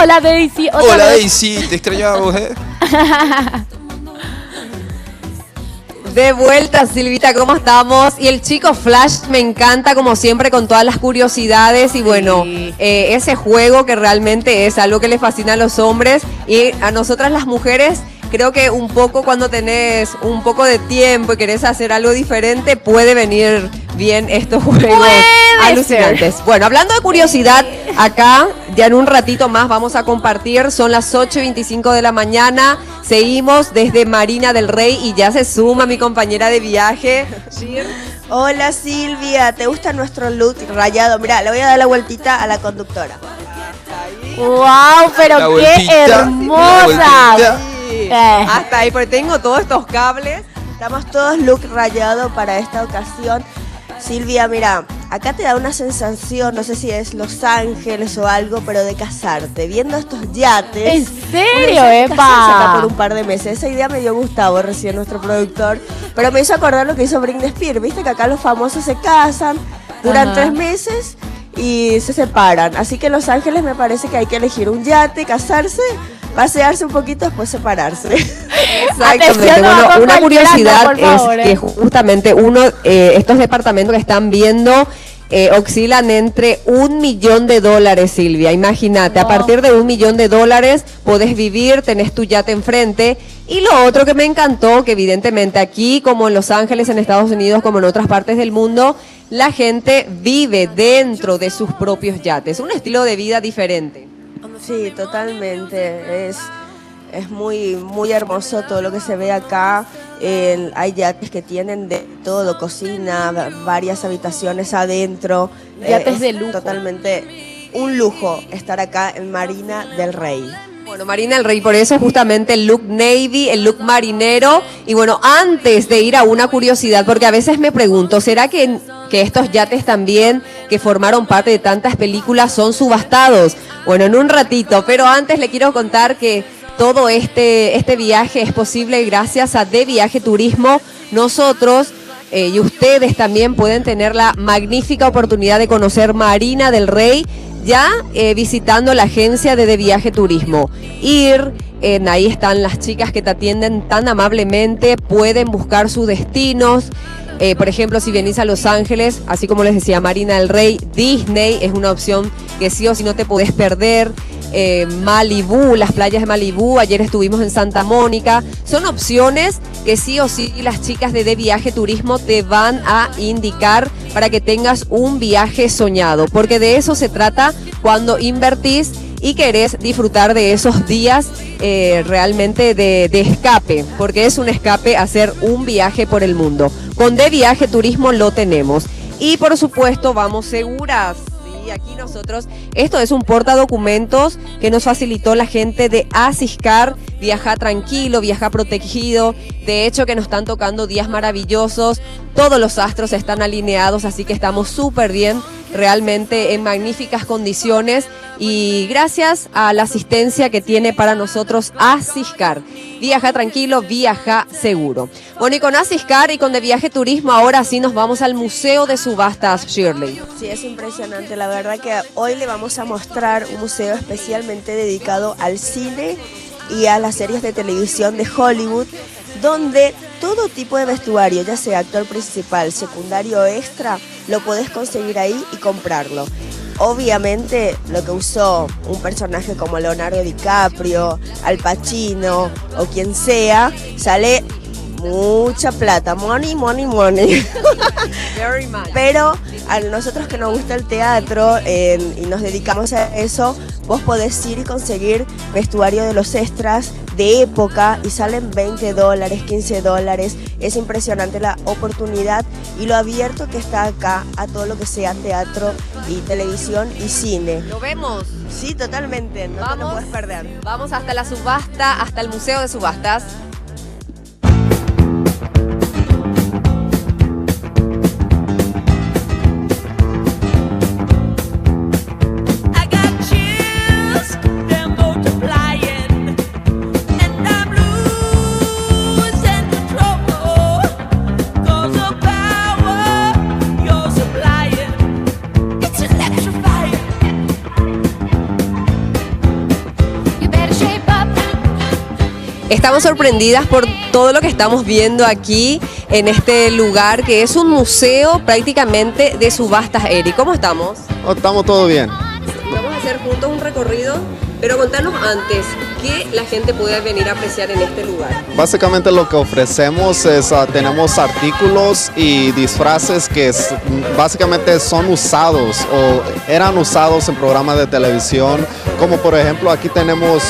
Hola Daisy. Hola Daisy, te extrañábamos, ¿eh? De vuelta, Silvita, ¿cómo estamos? Y el chico Flash me encanta, como siempre, con todas las curiosidades. Y bueno, ese juego que realmente es algo que le fascina a los hombres. Y a nosotras las mujeres, creo que un poco cuando tenés un poco de tiempo y querés hacer algo diferente, puede venir bien estos juegos alucinantes. Bueno, hablando de curiosidad, acá ya en un ratito más vamos a compartir. Son las 8:25 de la mañana. Seguimos desde Marina del Rey y ya se suma mi compañera de viaje. Hola Silvia, ¿te gusta nuestro look rayado? Mirá, le voy a dar la vueltita a la conductora. ¡Wow! Pero qué hermosa. Hasta ahí, porque tengo todos estos cables. Estamos todos look rayado para esta ocasión. Silvia, mira, acá te da una sensación, no sé si es Los Ángeles o algo, pero de casarte, viendo estos yates. ¿En serio, Epa? Por un par de meses. Esa idea me dio Gustavo recién, nuestro productor, pero me hizo acordar lo que hizo Britney Spears. Viste que acá los famosos se casan, duran 3 meses y se separan. Así que en Los Ángeles me parece que hay que elegir un yate, casarse, pasearse un poquito, después separarse. Exactamente. Bueno, una curiosidad es que justamente estos departamentos que están viendo oscilan entre $1 millón, Silvia. Imagínate, a partir de $1 millón podés vivir, tenés tu yate enfrente. Y lo otro que me encantó, que evidentemente aquí, como en Los Ángeles, en Estados Unidos, como en otras partes del mundo, la gente vive dentro de sus propios yates. Un estilo de vida diferente. Sí, totalmente. Es muy, muy hermoso todo lo que se ve acá. Hay yates que tienen de todo, cocina, varias habitaciones adentro. Yates de lujo. Totalmente un lujo estar acá en Marina del Rey. Bueno, Marina del Rey, por eso justamente el look navy, el look marinero. Y bueno, antes de ir a una curiosidad, porque a veces me pregunto, ¿será que estos yates también, que formaron parte de tantas películas, son subastados? Bueno, en un ratito, pero antes le quiero contar que todo este viaje es posible gracias a De Viaje Turismo. Nosotros y ustedes también pueden tener la magnífica oportunidad de conocer Marina del Rey ya visitando la agencia de Viaje Turismo. Ahí están las chicas que te atienden tan amablemente, pueden buscar sus destinos. Por ejemplo, si venís a Los Ángeles, así como les decía, Marina del Rey, Disney es una opción que sí o sí no te podés perder. Malibú, las playas de Malibú, ayer estuvimos en Santa Mónica, son opciones que sí o sí las chicas de Viaje Turismo te van a indicar para que tengas un viaje soñado, porque de eso se trata cuando invertís y querés disfrutar de esos días realmente de escape, porque es un escape hacer un viaje por el mundo. Con De Viaje Turismo lo tenemos. Y por supuesto vamos seguras. Aquí nosotros, esto es un portadocumentos que nos facilitó la gente de Asiscar. Viaja tranquilo, viaja protegido. De hecho que nos están tocando días maravillosos, todos los astros están alineados, así que estamos súper bien, realmente en magníficas condiciones, y gracias a la asistencia que tiene para nosotros Asiscar. Viaja tranquilo, viaja seguro. Bueno, y con Asiscar y con De Viaje Turismo, ahora sí nos vamos al Museo de Subastas, Shirley. Sí, es impresionante. La verdad que hoy le vamos a mostrar un museo especialmente dedicado al cine y a las series de televisión de Hollywood, donde todo tipo de vestuario, ya sea actor principal, secundario o extra, lo podés conseguir ahí y comprarlo. Obviamente lo que usó un personaje como Leonardo DiCaprio, Al Pacino o quien sea, sale mucha plata, money. Very much. Pero a nosotros que nos gusta el teatro y nos dedicamos a eso, vos podés ir y conseguir vestuario de los extras de época y salen $20, $15. Es impresionante la oportunidad y lo abierto que está acá a todo lo que sea teatro y televisión y cine. ¿Lo vemos? Sí, totalmente, no te lo puedes perder. Vamos hasta la subasta, hasta el Museo de Subastas. Estamos sorprendidas por todo lo que estamos viendo aquí en este lugar, que es un museo prácticamente de subastas. Eric, ¿cómo estamos? Estamos todo bien. Vamos a hacer juntos un recorrido, pero contanos antes, ¿qué la gente puede venir a apreciar en este lugar? Básicamente lo que ofrecemos es, tenemos artículos y disfraces que básicamente son usados o eran usados en programas de televisión, como por ejemplo aquí tenemos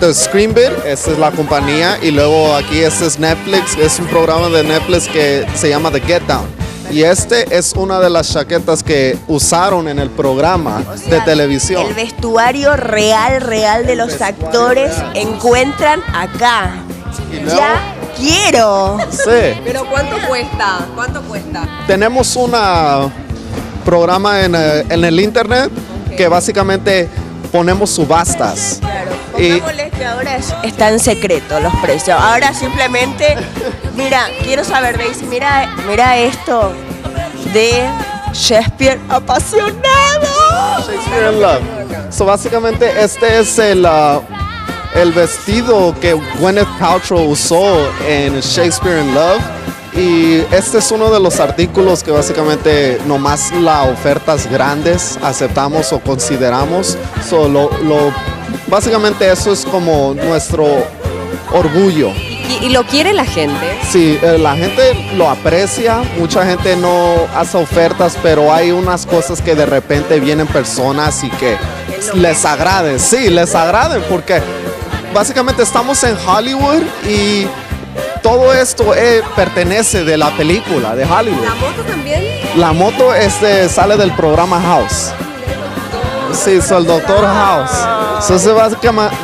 The Screen Bit, esta es la compañía, y luego aquí este es Netflix, es un programa de Netflix que se llama The Get Down. Y este es una de las chaquetas que usaron en el programa de televisión. El vestuario real de los actores encuentran acá. Y luego- Ya quiero. Sí. Pero ¿cuánto cuesta? ¿Cuánto cuesta? Tenemos un programa en el internet que básicamente ponemos subastas. Claro, Y- pongámosle que ahora está en secreto los precios. Ahora simplemente, mira, quiero saber, Daisy, mira esto de Shakespeare apasionado. Shakespeare in Love. So básicamente este es el vestido que Gwyneth Paltrow usó en Shakespeare in Love. Y este es uno de los artículos que básicamente nomás las ofertas grandes aceptamos o consideramos. So, básicamente eso es como nuestro orgullo. ¿Y lo quiere la gente? Sí, la gente lo aprecia, mucha gente no hace ofertas, pero hay unas cosas que de repente vienen personas y que les agraden. Sí, les agraden porque básicamente estamos en Hollywood y todo esto pertenece de la película de Hollywood. ¿La moto también? La moto sale del programa House. Sí, es el Doctor House. So, es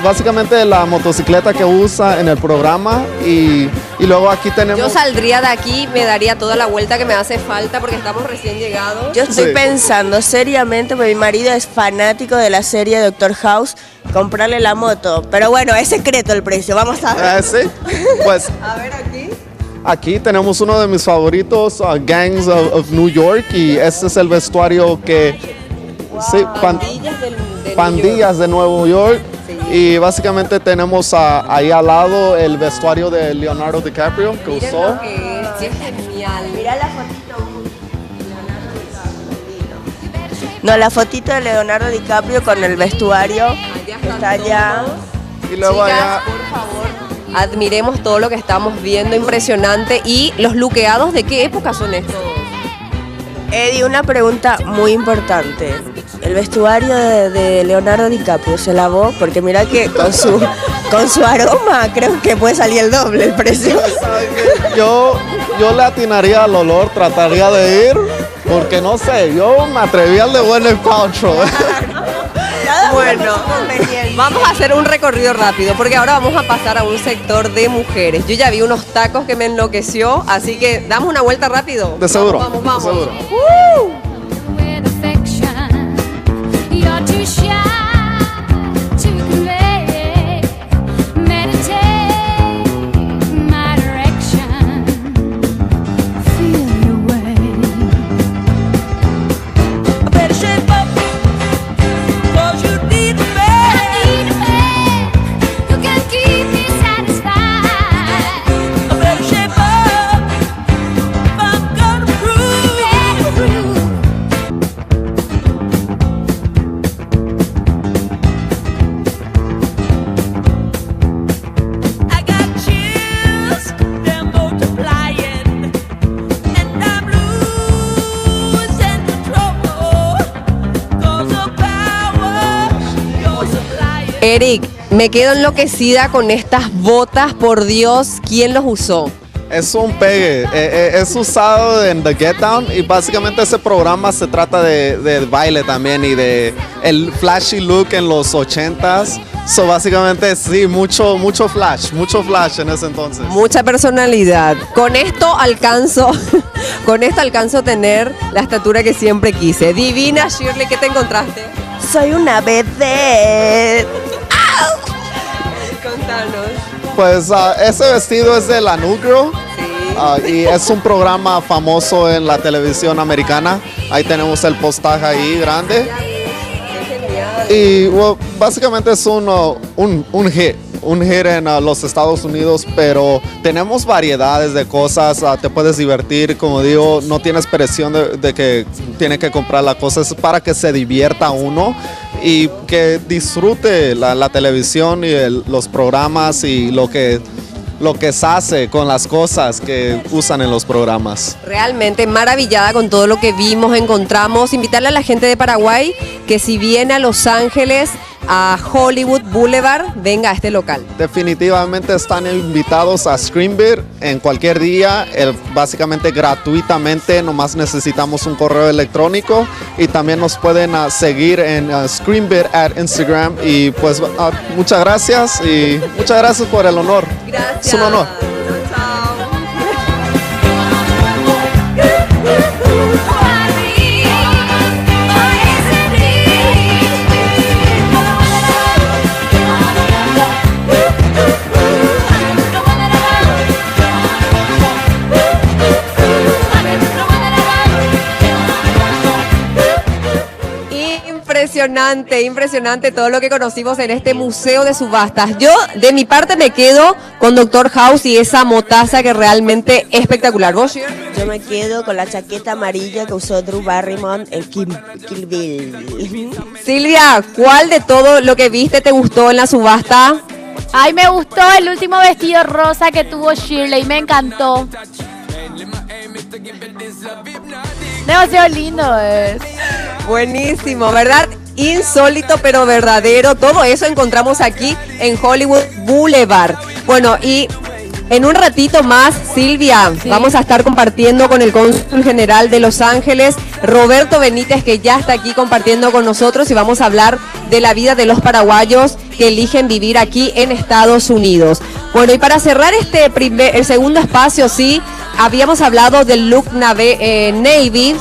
básicamente la motocicleta que usa en el programa y luego aquí tenemos... Yo saldría de aquí, me daría toda la vuelta que me hace falta porque estamos recién llegados. Yo estoy Sí. pensando seriamente, porque mi marido es fanático de la serie Doctor House, comprarle la moto. Pero bueno, es secreto el precio, vamos a ver. Sí, pues A ver aquí. aquí tenemos uno de mis favoritos, Gangs of New York, y este es el vestuario que... Sí, pandillas de Nueva York. Y básicamente tenemos ahí al lado el vestuario de Leonardo DiCaprio que Miren usó. lo que es genial. Mira la fotito. No, la fotito de Leonardo DiCaprio con el vestuario que está allá. Y luego Chicas, allá, por favor, admiremos todo lo que estamos viendo, impresionante. ¿Y los luqueados de qué época son estos? Eddie, una pregunta muy importante. El vestuario de Leonardo DiCaprio se lavó, porque mira que con su aroma creo que puede salir el doble el precio. yo le atinaría al olor, trataría de ir, porque no sé, yo me atreví al de Gwyneth Paltrow. Bueno, vamos a hacer un recorrido rápido porque ahora vamos a pasar a un sector de mujeres. Yo ya vi unos tacos que me enloqueció, asasí que damos una vuelta rápido. De seguro, Vamos, vamos. de seguro. With affection, you're too shy to convey. Meditate my direction. Feel your way. I better shape up, 'cause you need a man. I need a man who can keep me satisfied. I better shape up, if I'm gonna prove. Better prove. I got chills, they're multiplying, and I'm losing control, 'cause the power you're supplying. Eric, me quedo enloquecida con estas botas, por Dios, ¿quién los usó? Es un pegue, es usado en The Get Down y básicamente ese programa se trata de baile también y de el flashy look en los 80s. So básicamente sí, mucho flash en ese entonces. Mucha personalidad. Con esto alcanzo a tener la estatura que siempre quise. Divina Shirley, ¿qué te encontraste? Soy una vedette. Contanos. Pues ese vestido es de la New Girl. Y es un programa famoso en la televisión americana. Ahí tenemos el postaje ahí grande. Y básicamente es un hit, un hit en los Estados Unidos, pero tenemos variedades de cosas, te puedes divertir, como digo, no tienes presión de que tiene que comprar la cosa, es para que se divierta uno y que disfrute la televisión y los programas y lo que se hace con las cosas que usan en los programas. Realmente maravillada con todo lo que vimos, encontramos. Invitarle a la gente de Paraguay que si viene a Los Ángeles, a Hollywood Boulevard, venga a este local. Definitivamente están invitados a Screenbeat en cualquier día, básicamente gratuitamente, nomás necesitamos un correo electrónico y también nos pueden seguir en Screenbeat at Instagram y pues muchas gracias y muchas gracias por el honor. Gracias. Es un honor. Impresionante, impresionante todo lo que conocimos en este museo de subastas. Yo, de mi parte, me quedo con Dr. House y esa motaza que realmente espectacular. ¿Vos, Shir? Yo me quedo con la chaqueta amarilla que usó Drew Barrymore en Kill Bill. Silvia, ¿cuál de todo lo que viste te gustó en la subasta? Ay, me gustó el último vestido rosa que tuvo Shirley, me encantó. Demasiado lindo es. Buenísimo, ¿verdad? Insólito pero verdadero. Todo eso encontramos aquí en Hollywood Boulevard. Bueno, y en un ratito más, Silvia, Sí. vamos a estar compartiendo con el cónsul general de Los Ángeles, Roberto Benítez, que ya está aquí compartiendo con nosotros y vamos a hablar de la vida de los paraguayos que eligen vivir aquí en Estados Unidos. Bueno, y para cerrar el segundo espacio, sí, habíamos hablado del look Navy,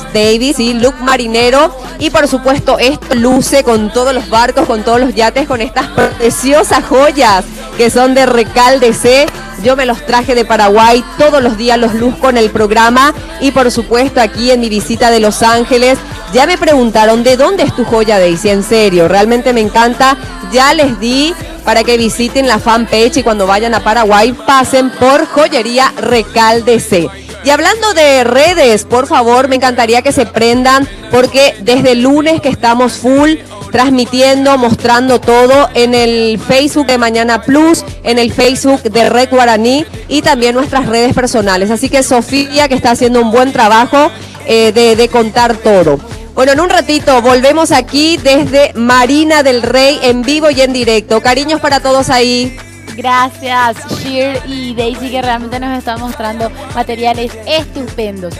sí, look marinero, y por supuesto esto luce con todos los barcos, con todos los yates, con estas preciosas joyas que son de Recaldec. Yo me los traje de Paraguay, todos los días los luzco en el programa y por supuesto aquí en mi visita de Los Ángeles. Ya me preguntaron, ¿de dónde es tu joya, Daisy? En serio, realmente me encanta. Ya les di para que visiten la fanpage y cuando vayan a Paraguay pasen por Joyería Recaldec. Y hablando de redes, por favor, me encantaría que se prendan porque desde el lunes que estamos full transmitiendo, mostrando todo en el Facebook de Mañana Plus, en el Facebook de Red Guaraní y también nuestras redes personales. Así que Sofía, que está haciendo un buen trabajo de contar todo. Bueno, en un ratito volvemos aquí desde Marina del Rey en vivo y en directo. Cariños para todos ahí. Gracias, Shir y Daisy, que realmente nos están mostrando materiales estupendos.